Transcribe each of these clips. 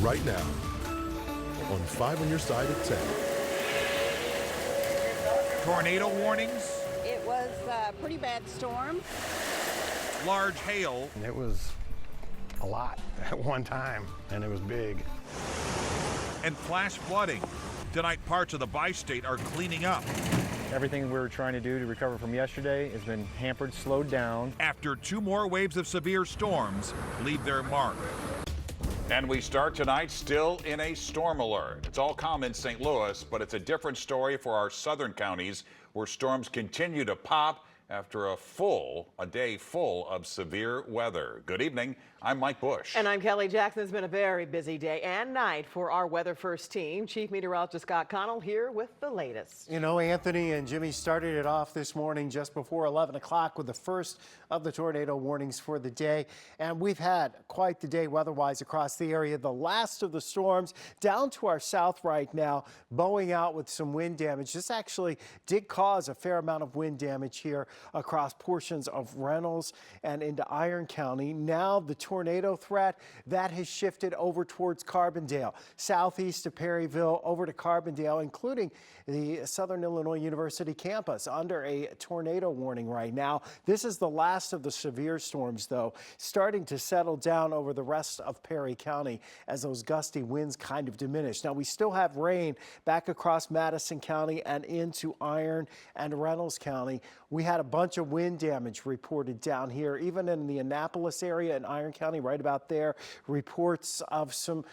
right now on 5 on your side at 10. Tornado warnings. It was a pretty bad storm. Large hail. It was a lot at one time, and it was big. And flash flooding. Tonight, parts of the bi-state are cleaning up. Everything we were trying to do to recover from yesterday has been hampered, slowed down. After 2 more waves of severe storms leave their mark. And we start tonight still in a storm alert. It's all calm in St. Louis, but it's a different story for our southern counties where storms continue to pop after a day full of severe weather. Good evening. I'm Mike Bush. And I'm Kelly Jackson. It's been a very busy day and night for our Weather First team. Chief Meteorologist Scott Connell here with the latest. You know, Anthony and Jimmy started it off this morning just before 11 o'clock with the first of the tornado warnings for the day. And we've had quite the day weather-wise across the area. The last of the storms down to our south right now, bowing out with some wind damage. This actually did cause a fair amount of wind damage here across portions of Reynolds and into Iron County. Now the tornado threat that has shifted over towards Carbondale, southeast of Perryville, over to Carbondale, including the Southern Illinois University campus under a tornado warning right now. This is the last of the severe storms, though, starting to settle down over the rest of Perry County as those gusty winds kind of diminish. Now, we still have rain back across Madison County and into Iron and Reynolds County. We had a bunch of wind damage reported down here, even in the Annapolis area in Iron County, right about there. Reports of some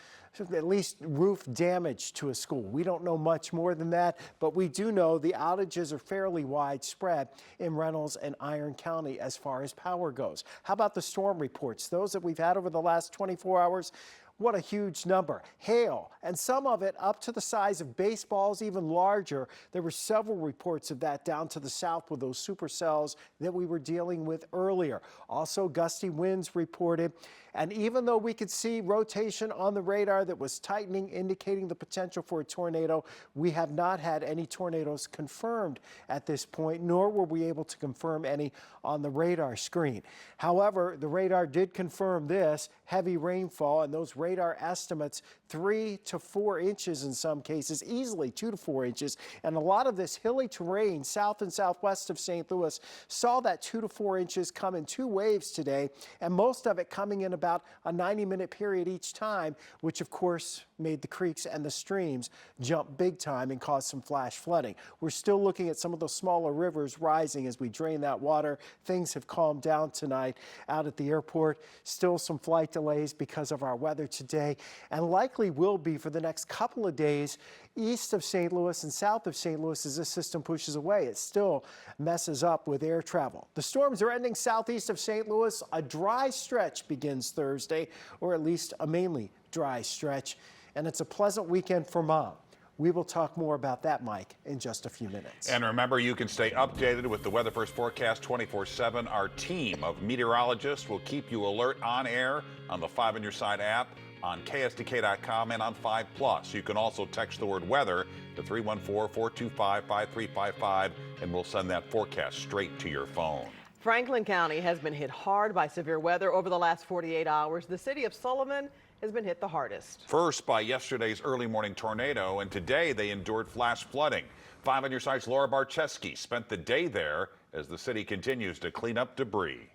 at least roof damage to a school. We don't know much more than that, but we do know the outages are fairly widespread in Reynolds and Iron County as far as power goes. How about the storm reports? Those that we've had over the last 24 hours, what a huge number. Hail, and some of it up to the size of baseballs, even larger. There were several reports of that down to the south with those supercells that we were dealing with earlier. Also, gusty winds reported. And even though we could see rotation on the radar that was tightening, indicating the potential for a tornado, we have not had any tornadoes confirmed at this point, nor were we able to confirm any on the radar screen. However, the radar did confirm this heavy rainfall, and those radar estimates 3 to 4 inches in some cases, easily 2 to 4 inches. And a lot of this hilly terrain south and southwest of St. Louis saw that 2 to 4 inches come in 2 waves today, and most of it coming in about a 90-minute period each time, which of course made the creeks and the streams jump big time and caused some flash flooding. We're still looking at some of those smaller rivers rising as we drain that water. Things have calmed down tonight out at the airport. Still some flight delays because of our weather today, and likely will be for the next couple of days east of St. Louis and south of St. Louis as this system pushes away. It still messes up with air travel. The storms are ending southeast of St. Louis. A dry stretch begins Thursday, or at least a mainly dry stretch, and it's a pleasant weekend for Mom. We will talk more about that, Mike, in just a few minutes. And remember, you can stay updated with the Weather First forecast 24/7. Our team of meteorologists will keep you alert on air on the 5 on Your Side app, on KSDK.com, and on 5+. You can also text the word weather to 314-425-5355, and we'll send that forecast straight to your phone. Franklin County has been hit hard by severe weather over the last 48 hours. The city of Sullivan has been hit the hardest. First by yesterday's early morning tornado, and today they endured flash flooding. 5 on Your Side's Laura Barczewski spent the day there as the city continues to clean up debris.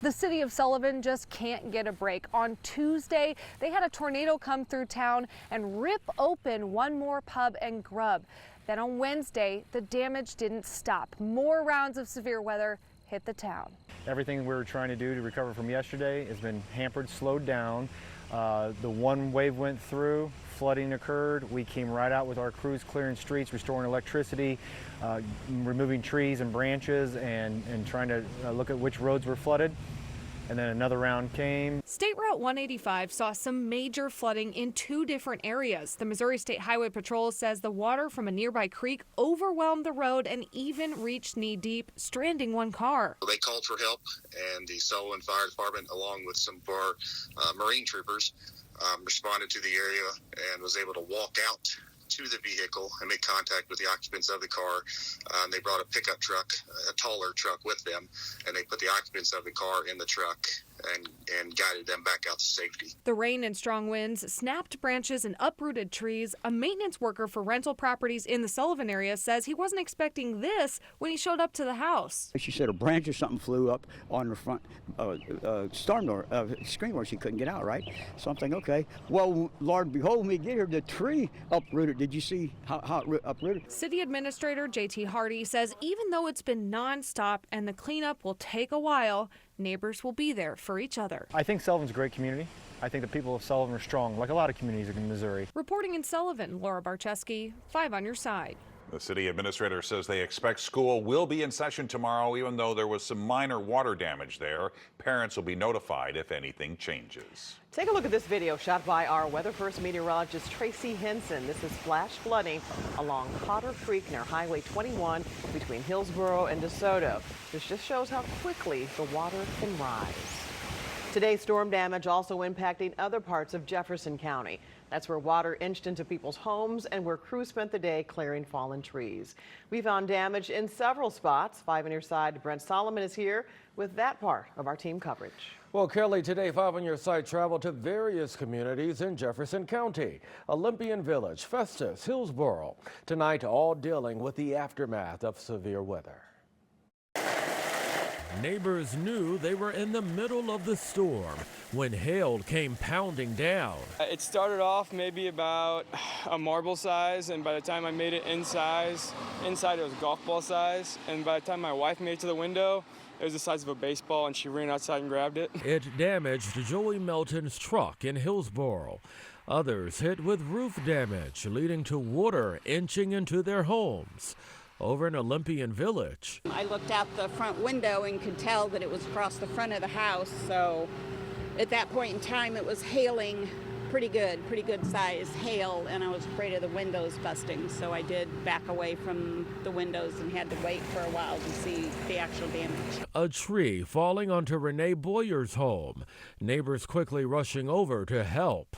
The city of Sullivan just can't get a break. On Tuesday, they had a tornado come through town and rip open one more pub and grub. Then on Wednesday, the damage didn't stop. More rounds of severe weather hit the town. Everything we were trying to do to recover from yesterday has been hampered, slowed down. The one wave went through, flooding occurred. We came right out with our crews clearing streets, restoring electricity, removing trees and branches, and trying to look at which roads were flooded. And then another round came. State Route 185 saw some major flooding in 2 different areas. The Missouri State Highway Patrol says the water from a nearby creek overwhelmed the road and even reached knee deep, stranding one car. They called for help, and the Sullivan Fire Department, along with some of our Marine troopers, responded to the area and was able to walk out to the vehicle and made contact with the occupants of the car. They brought a pickup truck, a taller truck with them, and they put the occupants of the car in the truck and guided them back out to safety. The rain and strong winds snapped branches and uprooted trees. A maintenance worker for rental properties in the Sullivan area says he wasn't expecting this when he showed up to the house. She said a branch or something flew up on her front storm door screen where she couldn't get out, right? So I'm thinking, okay, well, Lord behold, when we get here, the tree uprooted. Did you see how it uprooted? City Administrator J.T. Hardy says even though it's been nonstop and the cleanup will take a while, neighbors will be there for each other. I think Sullivan's a great community. I think the people of Sullivan are strong, like a lot of communities in Missouri. Reporting in Sullivan, Laura Barcheski, 5 on your side. The city administrator says they expect school will be in session tomorrow, even though there was some minor water damage there. Parents will be notified if anything changes. Take a look at this video shot by our Weather First meteorologist Tracy Henson. This is flash flooding along Cotter Creek near Highway 21 between Hillsborough and DeSoto. This just shows how quickly the water can rise. Today's storm damage also impacting other parts of Jefferson County. That's where water inched into people's homes and where crews spent the day clearing fallen trees. We found damage in several spots. 5 on your side, Brent Solomon is here with that part of our team coverage. Well, Kelly, today 5 on your side traveled to various communities in Jefferson County, Olympian Village, Festus, Hillsborough. Tonight, all dealing with the aftermath of severe weather. Neighbors knew they were in the middle of the storm when hail came pounding down. It started off maybe about a marble size, and by the time I made it inside it was golf ball size, and by the time my wife made it to the window, it was the size of a baseball, and she ran outside and grabbed it. It damaged Joey Melton's truck in Hillsborough. Others hit with roof damage, leading to water inching into their homes. Over in Olympian Village, I looked out the front window and could tell that it was across the front of the house. So at that point in time, it was hailing pretty good size hail, and I was afraid of the windows busting. So I did back away from the windows and had to wait for a while to see the actual damage. A tree falling onto Renee Boyer's home. Neighbors quickly rushing over to help.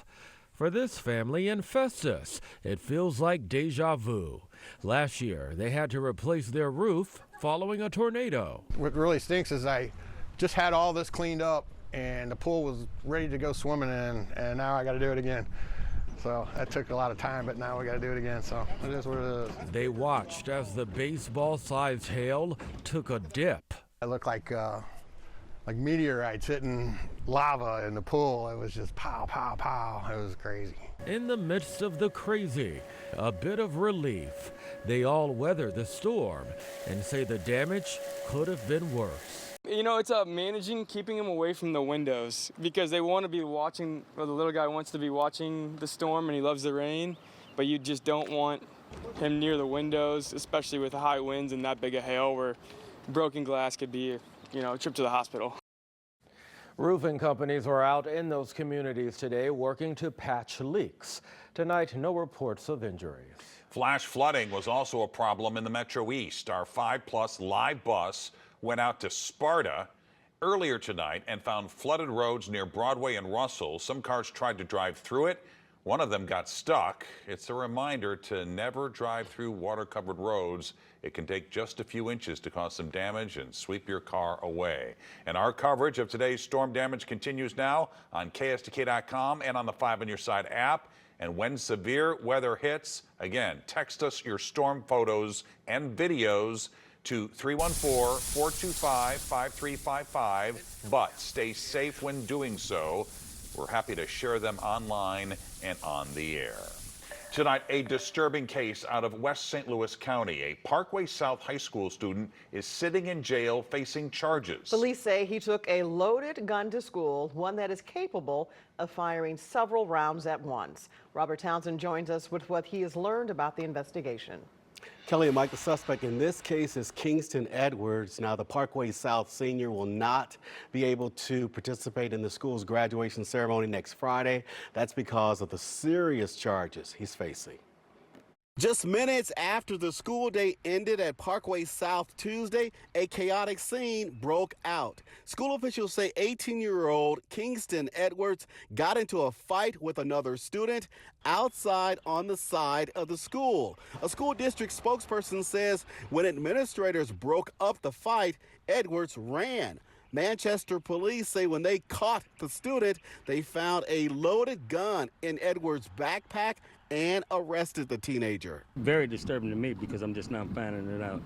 For this family in Festus, it feels like deja vu. Last year, they had to replace their roof following a tornado. What really stinks is I just had all this cleaned up and the pool was ready to go swimming in, and now I got to do it again. So that took a lot of time, but now we got to do it again, so it is what it is. They watched as the baseball-sized hail took a dip. It looked like meteorites hitting lava in the pool. It was just pow, pow, pow. It was crazy. In the midst of the crazy, a bit of relief. They all weathered the storm and say the damage could have been worse. You know, it's managing, keeping them away from the windows, because they want to be watching, well, the little guy wants to be watching the storm and he loves the rain, but you just don't want him near the windows, especially with high winds and that big of hail where broken glass could be, you know, a trip to the hospital. Roofing companies were out in those communities today working to patch leaks. Tonight, no reports of injuries. Flash flooding was also a problem in the Metro East. Our 5+ live bus went out to Sparta earlier tonight and found flooded roads near Broadway and Russell. Some cars tried to drive through it. One of them got stuck. It's a reminder to never drive through water-covered roads. It can take just a few inches to cause some damage and sweep your car away. And our coverage of today's storm damage continues now on KSDK.com and on the 5 on your side app. And when severe weather hits, again, text us your storm photos and videos to 314-425-5355. But stay safe when doing so. We're happy to share them online and on the air. Tonight, a disturbing case out of West St. Louis County. A Parkway South high school student is sitting in jail facing charges. Police say he took a loaded gun to school, one that is capable of firing several rounds at once. Robert Townsend joins us with what he has learned about the investigation. Kelly and Mike, the suspect in this case is Kingston Edwards. Now, the Parkway South senior will not be able to participate in the school's graduation ceremony next Friday. That's because of the serious charges he's facing. Just minutes after the school day ended at Parkway South Tuesday, a chaotic scene broke out. School officials say 18-year-old Kingston Edwards got into a fight with another student outside on the side of the school. A school district spokesperson says when administrators broke up the fight, Edwards ran. Manchester police say when they caught the student, they found a loaded gun in Edwards' backpack and arrested the teenager. Very disturbing to me because I'm just now finding it out.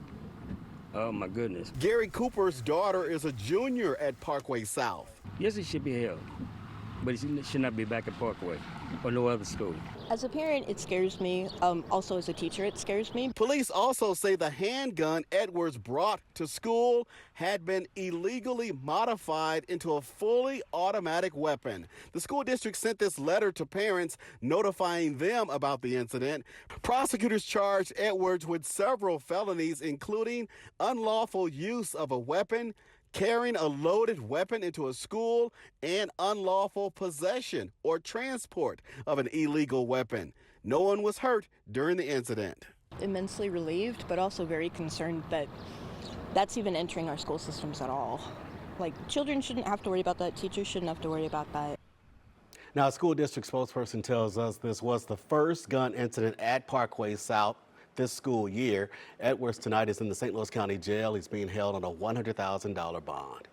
Oh my goodness. Gary Cooper's daughter is a junior at Parkway South. Yes, he should be held, but he should not be back at Parkway or no other school. As a parent, it scares me. Also as a teacher, it scares me. Police also say the handgun Edwards brought to school had been illegally modified into a fully automatic weapon. The school district sent this letter to parents notifying them about the incident. Prosecutors charged Edwards with several felonies, including unlawful use of a weapon, carrying a loaded weapon into a school, and unlawful possession or transport of an illegal weapon. No one was hurt during the incident. Immensely relieved, but also very concerned that that's even entering our school systems at all. Like, children shouldn't have to worry about that. Teachers shouldn't have to worry about that. Now, a school district spokesperson tells us this was the first gun incident at Parkway South this school year. Edwards tonight is in the St. Louis County Jail. He's being held on a $100,000 bond.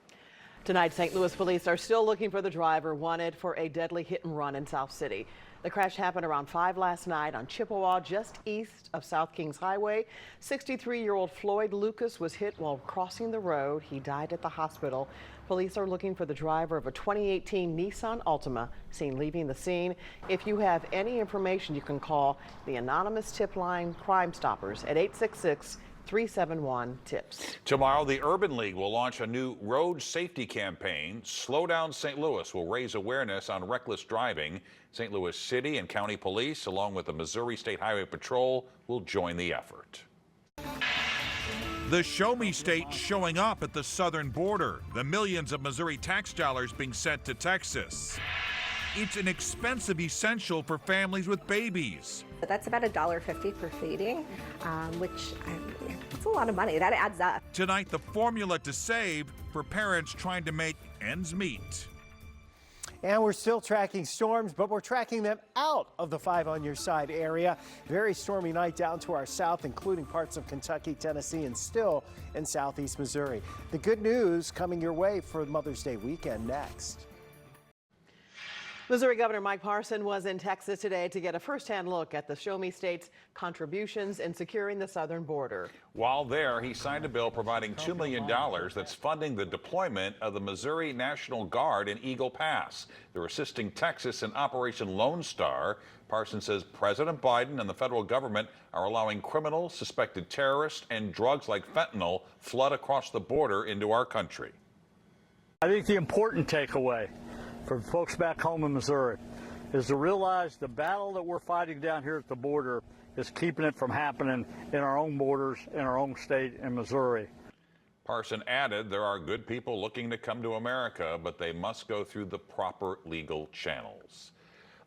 Tonight, St. Louis police are still looking for the driver wanted for a deadly hit and run in South City. The crash happened around 5 last night on Chippewa, just east of South Kings Highway. 63-year-old Floyd Lucas was hit while crossing the road. He died at the hospital. Police are looking for the driver of a 2018 Nissan Altima seen leaving the scene. If you have any information, you can call the anonymous tip line Crime Stoppers at 866-371-TIPS. Tomorrow, the Urban League will launch a new road safety campaign. Slow Down St. Louis will raise awareness on reckless driving. St. Louis City and County Police, along with the Missouri State Highway Patrol, will join the effort. The Show Me State showing up at the southern border. The millions of Missouri tax dollars being sent to Texas. It's an expensive essential for families with babies. That's about $1.50 per feeding, which that's a lot of money. That adds up. Tonight, the formula to save for parents trying to make ends meet. And we're still tracking storms, but we're tracking them out of the 5 on your side area. Very stormy night down to our south, including parts of Kentucky, Tennessee, and still in southeast Missouri. The good news coming your way for Mother's Day weekend next. Missouri Governor Mike Parson was in Texas today to get a firsthand look at the Show Me State's contributions in securing the southern border. While there, he signed a bill providing $2 million that's funding the deployment of the Missouri National Guard in Eagle Pass. They're assisting Texas in Operation Lone Star. Parson says President Biden and the federal government are allowing criminals, suspected terrorists, and drugs like fentanyl flood across the border into our country. I think the important takeaway for folks back home in Missouri is to realize the battle that we're fighting down here at the border is keeping it from happening in our own borders, in our own state in Missouri. Parson added there are good people looking to come to America, but they must go through the proper legal channels.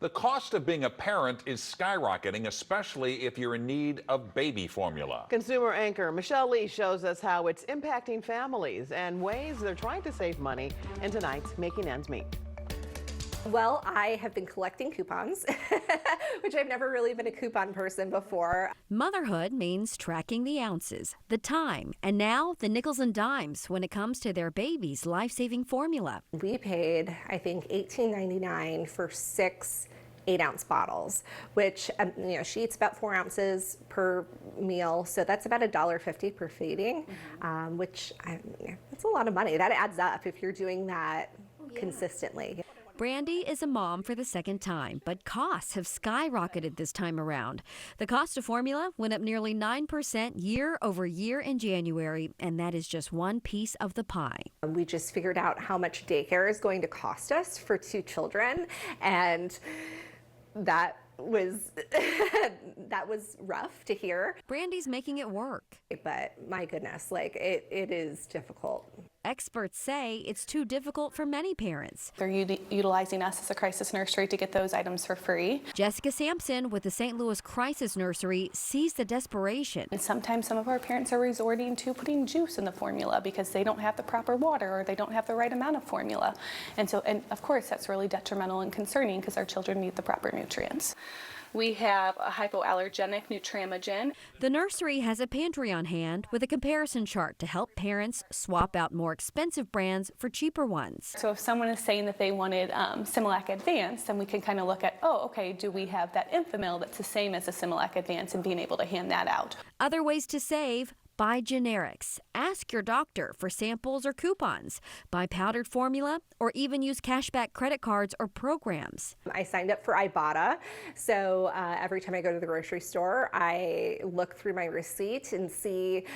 The cost of being a parent is skyrocketing, especially if you're in need of baby formula. Consumer anchor Michelle Lee shows us how it's impacting families and ways they're trying to save money in tonight's Making Ends Meet. Well, I have been collecting coupons, which I've never really been a coupon person before. Motherhood means tracking the ounces, the time, and now the nickels and dimes when it comes to their baby's life-saving formula. We paid, I think, $18.99 for 6 8-ounce bottles, which, she eats about 4 ounces per meal. So that's about $1.50 per feeding, which that's a lot of money. That adds up if you're doing that consistently. Brandy is a mom for the second time, but costs have skyrocketed this time around. The cost of formula went up nearly 9% year over year in January, and that is just one piece of the pie. We just figured out how much daycare is going to cost us for 2 children, and that was rough to hear. Brandy's making it work. But my goodness, it is difficult. experts say it's too difficult for many parents. They're utilizing us as a crisis nursery to get those items for free. Jessica Sampson with the St. Louis Crisis Nursery sees the desperation. And sometimes some of our parents are resorting to putting juice in the formula because they don't have the proper water or they don't have the right amount of formula. And of course that's really detrimental and concerning because our children need the proper nutrients. We have a hypoallergenic Nutramigen. The nursery has a pantry on hand with a comparison chart to help parents swap out more expensive brands for cheaper ones. So if someone is saying that they wanted Similac Advance, then we can kind of look at, oh, okay, do we have that Enfamil that's the same as a Similac Advance, and being able to hand that out. Other ways to save: buy generics, ask your doctor for samples or coupons, buy powdered formula, or even use cashback credit cards or programs. I signed up for Ibotta, so every time I go to the grocery store, I look through my receipt and see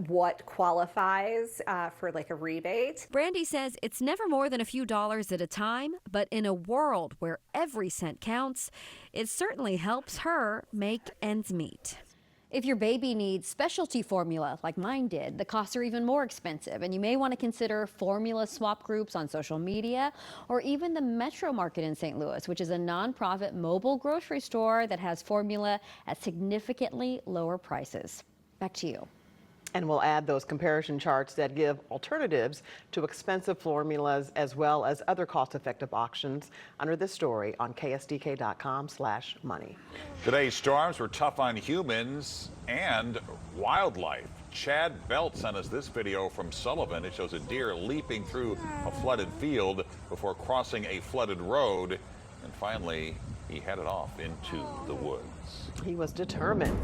what qualifies for like a rebate. Brandy says it's never more than a few dollars at a time, but in a world where every cent counts, it certainly helps her make ends meet. If your baby needs specialty formula like mine did, the costs are even more expensive, and you may want to consider formula swap groups on social media or even the Metro Market in St. Louis, which is a nonprofit mobile grocery store that has formula at significantly lower prices. Back to you. And we'll add those comparison charts that give alternatives to expensive formulas as well as other cost-effective options under this story on ksdk.com/money. Today's storms were tough on humans and wildlife. Chad Belt sent us this video from Sullivan. It shows a deer leaping through a flooded field before crossing a flooded road, and finally he headed off into the woods. He was determined.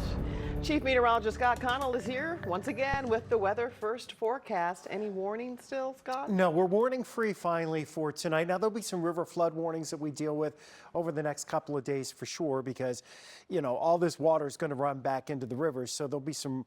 Chief Meteorologist Scott Connell is here once again with the weather first forecast. Any warning still, Scott? No, we're warning free finally for tonight. Now, there'll be some river flood warnings that we deal with over the next couple of days for sure, because, you know, all this water is going to run back into the rivers. So there'll be some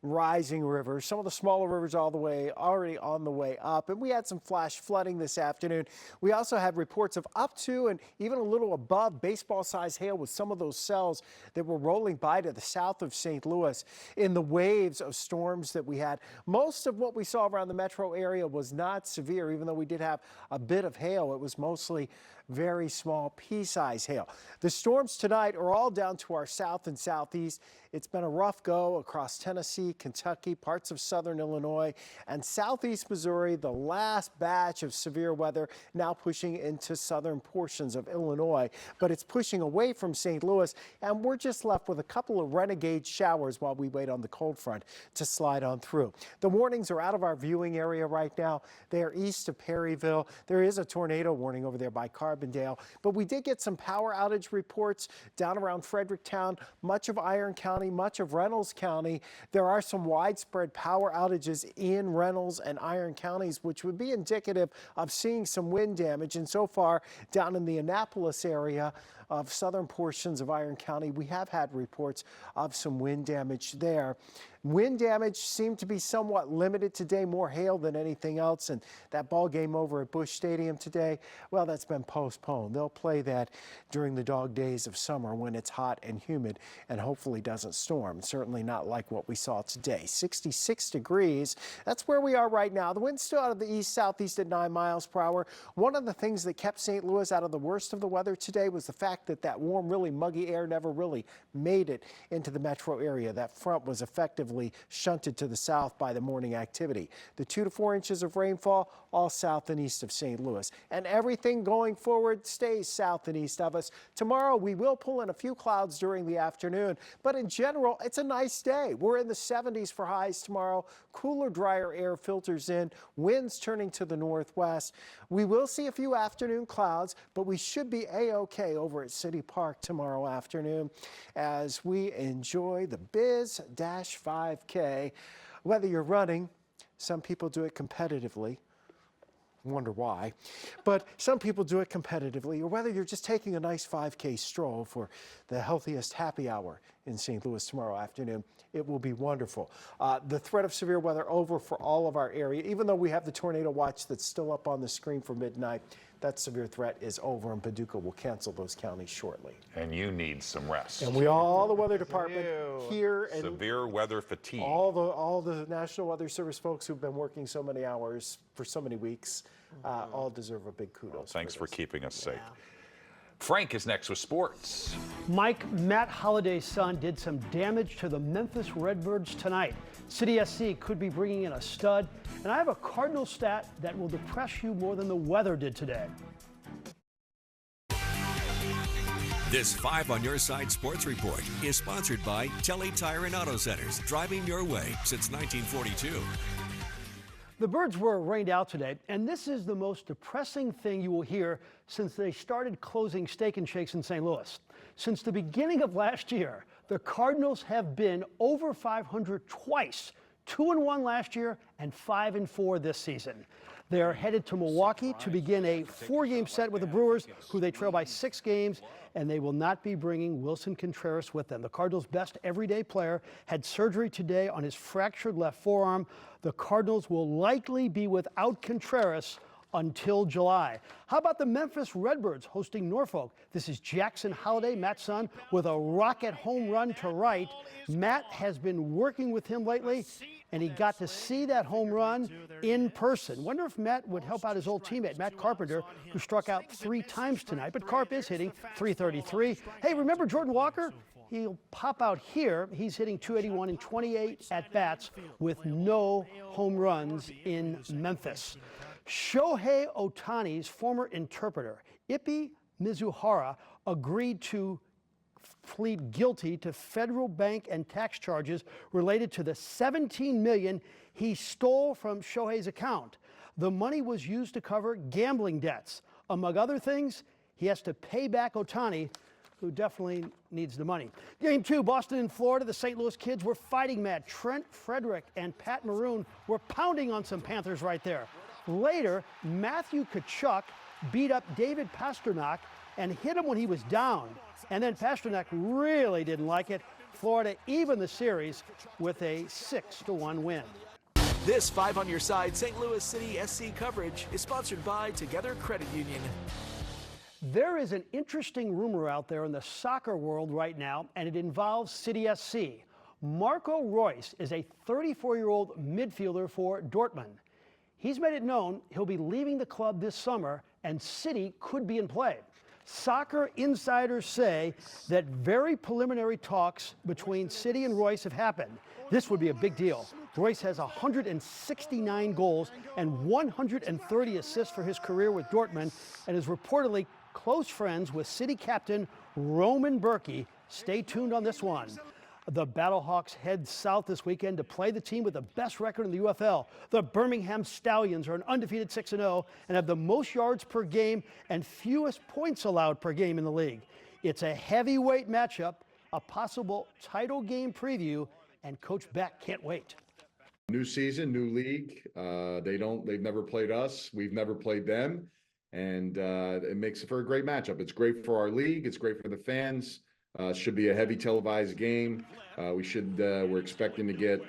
rising rivers, some of the smaller rivers already on the way up. And we had some flash flooding this afternoon. We also had reports of up to and even a little above baseball-sized hail with some of those cells that were rolling by to the south of St. Louis in the waves of storms that we had. Most of what we saw around the metro area was not severe, even though we did have a bit of hail. It was mostly very small pea-sized hail. The storms tonight are all down to our south and southeast. It's been a rough go across Tennessee, Kentucky, parts of southern Illinois, and southeast Missouri. The last batch of severe weather now pushing into southern portions of Illinois, but it's pushing away from St. Louis, and we're just left with a couple of renegade showers while we wait on the cold front to slide on through. The warnings are out of our viewing area right now. They are east of Perryville. There is a tornado warning over there by Carbondale, but we did get some power outage reports down around Fredericktown, much of Iron County, much of Reynolds County. There are some widespread power outages in Reynolds and Iron counties, which would be indicative of seeing some wind damage. And so far down in the Annapolis area of southern portions of Iron County, we have had reports of some wind damage there. Wind damage seemed to be somewhat limited today, more hail than anything else. And that ball game over at Busch Stadium today, well, that's been postponed. They'll play that during the dog days of summer when it's hot and humid and hopefully doesn't storm. Certainly not like what we saw today. 66 degrees. That's where we are right now. The wind's still out of the east-southeast at 9 miles per hour. One of the things that kept St. Louis out of the worst of the weather today was the fact that warm, really muggy air never really made it into the metro area. That front was effectively shunted to the south by the morning activity. The 2 to 4 inches of rainfall all south and east of St. Louis, and everything going forward stays south and east of us. Tomorrow we will pull in a few clouds during the afternoon, but in general it's a nice day. We're in the 70s for highs tomorrow. Cooler, drier air filters in, winds turning to the northwest. We will see a few afternoon clouds, but we should be a-okay over at City Park tomorrow afternoon as we enjoy the Biz-5K. Whether you're running, some people do it competitively, wonder why, but some people do it competitively, or whether you're just taking a nice 5K stroll for the healthiest happy hour in St. Louis tomorrow afternoon, it will be wonderful. The threat of severe weather over for all of our area, even though we have the tornado watch that's still up on the screen for midnight. that severe threat is over, and Paducah will cancel those counties shortly. And you need some rest. And all the weather department here, and severe weather fatigue. All the National Weather Service folks who've been working so many hours for so many weeks, all deserve a big kudos. Well, thanks for keeping us safe. Frank is next with sports. Mike, Matt Holliday's son did some damage to the Memphis Redbirds tonight. City SC could be bringing in a stud, and I have a Cardinal stat that will depress you more than the weather did today. This 5 on Your Side Sports Report is sponsored by Telly Tire and Auto Centers, driving your way since 1942. The Birds were rained out today, and this is the most depressing thing you will hear since they started closing Steak and Shakes in St. Louis. Since the beginning of last year, the Cardinals have been over 500 twice, 2-1 last year and 5-4 this season. They are headed to Milwaukee to begin a 4-game set with the Brewers, who they trail by 6 games, and they will not be bringing Wilson Contreras with them. The Cardinals' best everyday player had surgery today on his fractured left forearm. The Cardinals will likely be without Contreras until July. How about the Memphis Redbirds hosting Norfolk? This is Jackson Holliday, Matt's son, with a rocket home run to right. Matt has been working with him lately, and he got to see that home run in person. Wonder if Matt would help out his old teammate, Matt Carpenter, who struck out 3 times tonight. But Carp is hitting .333. Hey, remember Jordan Walker? He'll pop out here. He's hitting .281 in 28 at-bats with no home runs in Memphis. Shohei Ohtani's former interpreter, Ippy Mizuhara, agreed to plead guilty to federal bank and tax charges related to the $17 million he stole from Shohei's account. The money was used to cover gambling debts. Among other things, he has to pay back Ohtani, who definitely needs the money. Game 2, Boston and Florida. The St. Louis kids were fighting mad. Trent Frederick and Pat Maroon were pounding on some Panthers right there. Later, Matthew Tkachuk beat up David Pastrnak and hit him when he was down. And then Pastrnak really didn't like it. Florida evened the series with a 6-1 win. This 5 on Your Side St. Louis City SC coverage is sponsored by Together Credit Union. There is an interesting rumor out there in the soccer world right now, and it involves City SC. Marco Reus is a 34-year-old midfielder for Dortmund. He's made it known he'll be leaving the club this summer, and City could be in play. Soccer insiders say that very preliminary talks between City and Reus have happened. This would be a big deal. Reus has 169 goals and 130 assists for his career with Dortmund, and is reportedly close friends with City captain Roman Berkey. Stay tuned on this one. The Battlehawks head south this weekend to play the team with the best record in the UFL. The Birmingham Stallions are an undefeated 6-0 and have the most yards per game and fewest points allowed per game in the league. It's a heavyweight matchup, a possible title game preview, and Coach Beck can't wait. New season, new league. They've never played us. We've never played them. And it makes it for a great matchup. It's great for our league. It's great for the fans. Should be a heavy televised game. We're expecting to get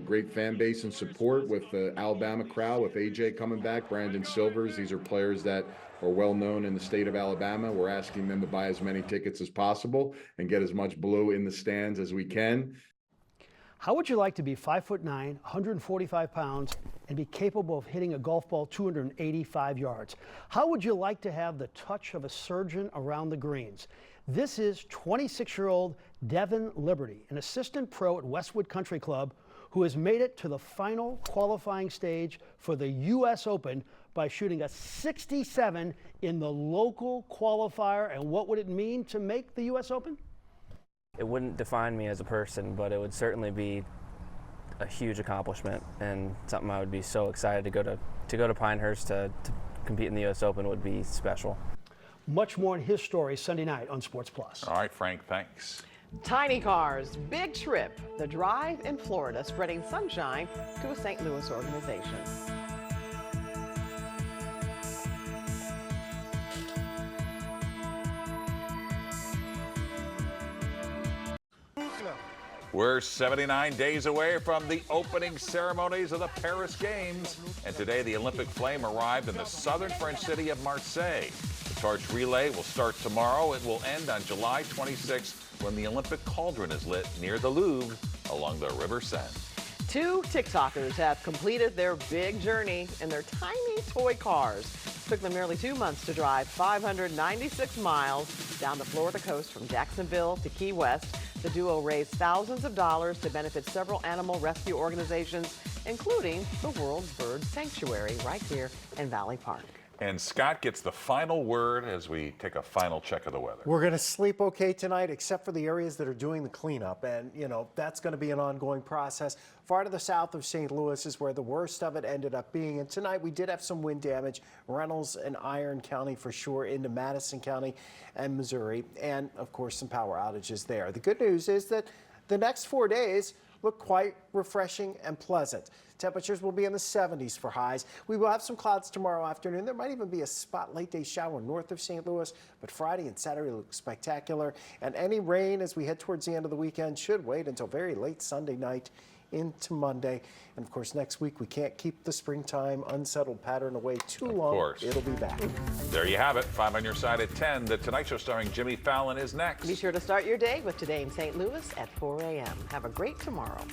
great fan base and support with the Alabama crowd, with AJ coming back, Brandon Silvers. These are players that are well known in the state of Alabama. We're asking them to buy as many tickets as possible and get as much blue in the stands as we can. How would you like to be 5'9", 145 pounds, and be capable of hitting a golf ball 285 yards? How would you like to have the touch of a surgeon around the greens? This is 26-year-old Devin Liberty, an assistant pro at Westwood Country Club, who has made it to the final qualifying stage for the U.S. Open by shooting a 67 in the local qualifier. And what would it mean to make the U.S. Open? It wouldn't define me as a person, but it would certainly be a huge accomplishment and something I would be so excited to go to Pinehurst to compete in the U.S. Open would be special. Much more in his story Sunday night on Sports Plus. All right, Frank, thanks. Tiny cars, big trip. The drive in Florida spreading sunshine to a St. Louis organization. We're 79 days away from the opening ceremonies of the Paris Games. And today, the Olympic flame arrived in the southern French city of Marseille. The torch relay will start tomorrow. It will end on July 26th when the Olympic cauldron is lit near the Louvre along the River Seine. 2 TikTokers have completed their big journey in their tiny toy cars. It took them nearly 2 months to drive 596 miles down the Florida coast from Jacksonville to Key West. The duo raised thousands of dollars to benefit several animal rescue organizations, including the World's Bird Sanctuary right here in Valley Park. And Scott gets the final word as we take a final check of the weather. We're going to sleep okay tonight, except for the areas that are doing the cleanup. And, you know, that's going to be an ongoing process. Far to the south of St. Louis is where the worst of it ended up being. And tonight we did have some wind damage, Reynolds and Iron County for sure, into Madison County and Missouri. And, of course, some power outages there. The good news is that the next 4 days look quite refreshing and pleasant. Temperatures will be in the 70s for highs. We will have some clouds tomorrow afternoon. There might even be a spot late day shower north of St. Louis, but Friday and Saturday look spectacular. And any rain as we head towards the end of the weekend should wait until very late Sunday night into Monday. And of course, next week we can't keep the springtime unsettled pattern away too long. Of course. It'll be back. There you have it. 5 on your side at 10. The Tonight Show starring Jimmy Fallon is next. Be sure to start your day with Today in St. Louis at 4 a.m. Have a great tomorrow.